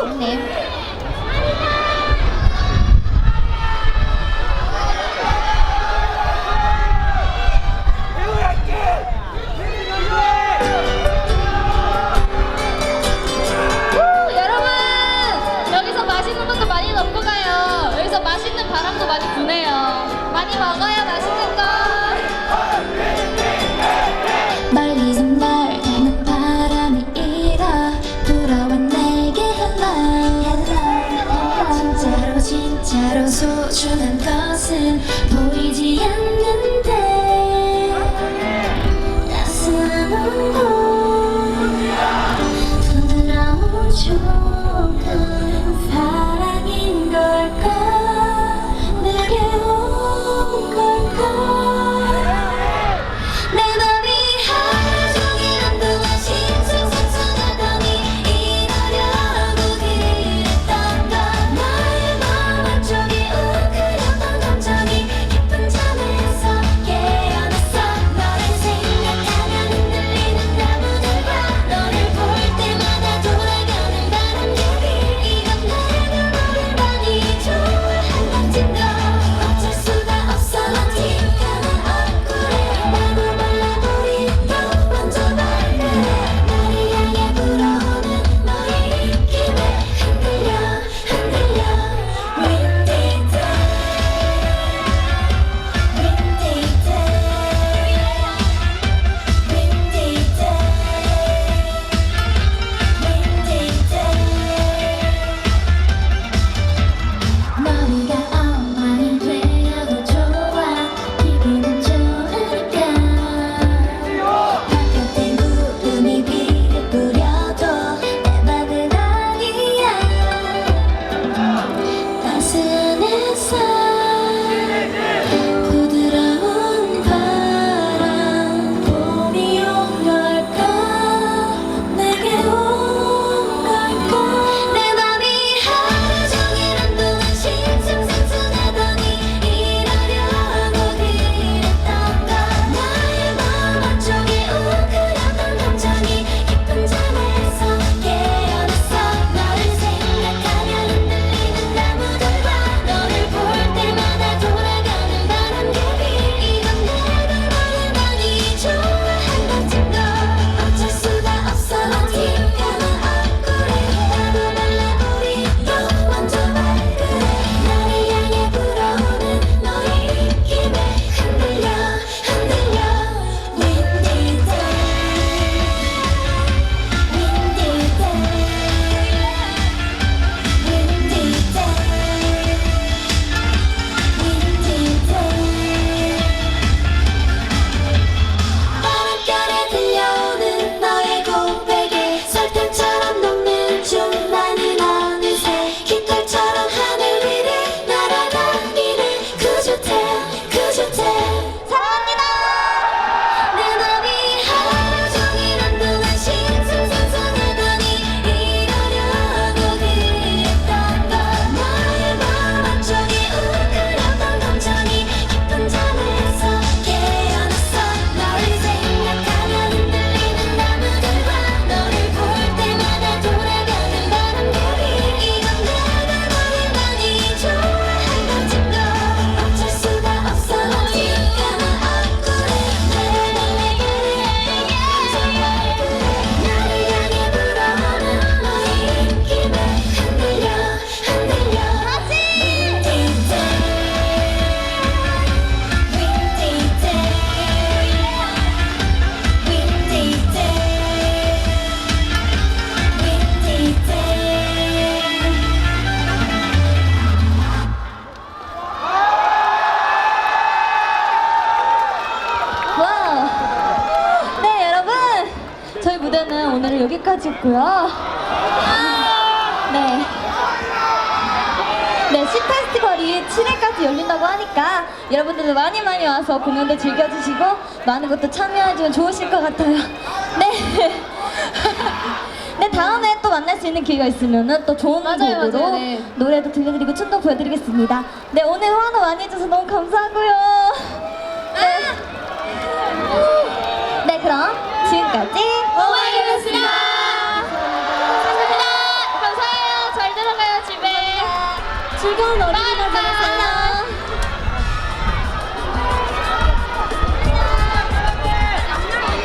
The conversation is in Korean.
네. 여러분, 여기서 맛있는 것도 많이 먹고 가요. 여기서 맛있는 바람도 많이 부네요. 많이 먹어요, 맛있는 거. 멀리서 널 닮은 바람이 일어 불어와 내게 hello 진짜로 소중한 것은 보이지 않는데 따스한 온도 부드러운 조금 사랑인 걸까 내게 온 걸까 내 맘이 하루 종일 한동안 싱숭생숭하더니 이러려고 그랬던 건 나의 마음 한쪽이 웅크렸던 감정이 깊은 잠에서 깨어났어 너를 생각하면 흔들리는 나무들과 너를 볼 때마다 돌아가는 바람결이 이건 내가 너를 많이 좋아한 것인 걸 어쩔 수가 없어 어딘가는 억울해 나도 몰라 우리 또 먼저 말해 나를 향해 불어오는 너의 입김에 흔들려 Windy day Windy day Windy day 머리가 엉망이 되어도 좋아 기분은 좋으니까 바깥에 구름이 비를 뿌려도 내 맘은 아니야 따스한 햇살 부드러운 바람 봄이 온 걸까 내게 온 걸까 내 맘이 하루 종일 한동안 싱숭생숭하더니 이러려고 그랬던 건 나의 마음 한쪽이 웅크렸던 감정이 깊은 잠에서 깨어났어 너를 생각하면 흔들리는 나무들과 너를 볼 때마다 돌아가는 바람결이 이건 내가 너를 많이 좋아한 것인 걸 어쩔 수가 없어 어딘가는 억울해 나도 몰라 우리 또 먼저 말그래 나를 향해 불어오는 너의 입김에 흔들려 Windy day Windy day Windy day Windy day 바람결에 들려오는 너의 고백에 설탕처럼 녹는 춤 나는 어느새 깃털처럼 하늘 위를 날아다니는 구조태 사랑합니다 내 맘이 하루 종일 한동안 싱숭생숭하더니 이러려고 그랬던 건 나의 마음 한쪽이 웅크렸던 감정이 깊은 잠에서 깨어났어 너를 생각하면 흔들리는 나무들과 너를 볼 때마다 돌아가는 바람결이 이건 내가 너를 많이 좋아한 것인 걸 어쩔 수가 없어 어딘가는 억울해 나를 정말 그래 나를 향해 불어오는 너의 입김에 흔들려 Windy day Windy day Windy day Windy day 와우. 네, 여러분. 저희 무대는 오늘은 여기까지였고요. 네. 네, 시 페스티벌이 7일까지 열린다고 하니까 여러분들도 많이 와서 공연도 즐겨주시고 많은 것도 참여해주면 좋으실 것 같아요. 네. 네, 다음에 또 만날 수 있는 기회가 있으면 또 좋은 곡으로 맞아요, 네. 노래도 들려드리고 춤도 보여드리겠습니다. 네, 오늘 화도 많이 해줘서 너무 감사하고요. 네. 네, 그럼 지금까지 오마이걸이었습니다. 감사합니다. 감사해요. 즐거운 어린이날 보내세요.